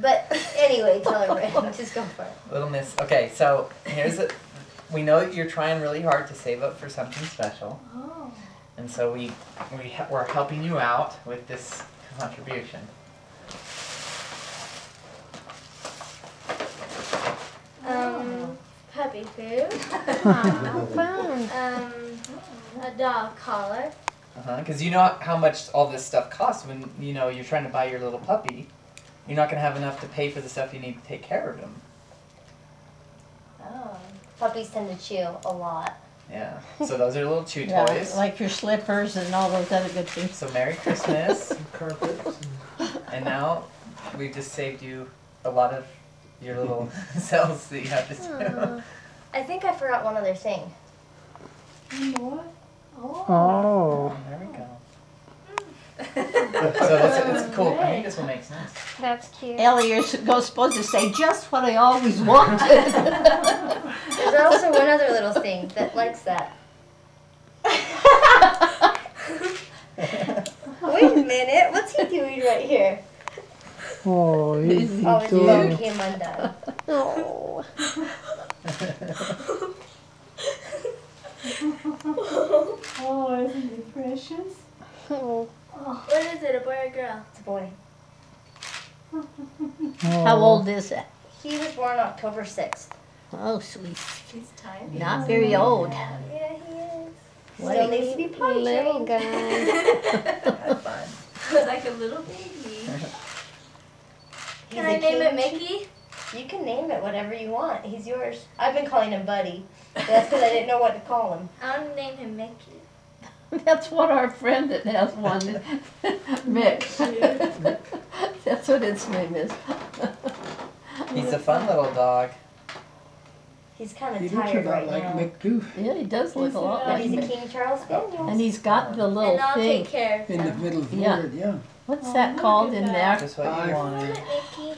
But anyway, tell her, Brandon. Just go for it. Little Miss. Okay, so here's it. We know that you're trying really hard to save up for something special. Oh. And so we're helping you out with this contribution. Puppy food. A dog collar. Because you know how much all this stuff costs when you're trying to buy your little puppy. You're not going to have enough to pay for the stuff you need to take care of him. Oh. Puppies tend to chew a lot. Yeah. So those are little chew Yeah, toys. like your slippers and all those other good things. So Merry Christmas. Carpets. And now we've just saved you a lot of your little cells that you have to do. I think I forgot one other thing. What? Oh. There we go. So it's cool. I think this will make sense. That's cute. Ellie, you're supposed to say just what I always wanted. There's also one other little thing that likes that. Wait a minute, what's he doing right here? Oh, he's Oh, his bow doing. came undone. Oh. Oh, isn't it precious? Oh. What is it, a boy or a girl? It's a boy. How old is it? He was born October 6th. Oh, sweet. He's tiny. Not very old. Yeah, he is. What Still a needs to be potty Little trained. guy. Have fun. Like a little baby. He's Can a I name it king. Mickey? You can name it whatever you want. He's yours. I've been calling him Buddy. That's because I didn't know what to call him. I'll name him Mickey. That's what our friend that has one, Mick. That's what its name is. He's a fun little dog. He's kind He of looks tired about right like now. Mick too, Yeah, he does look a lot But like he's a Mick. King Charles Spaniel. And he's got the little And I'll thing. take care of in the him. middle of the Yeah. word, yeah. What's that called in there? Just what you Hi. wanted. Mickey.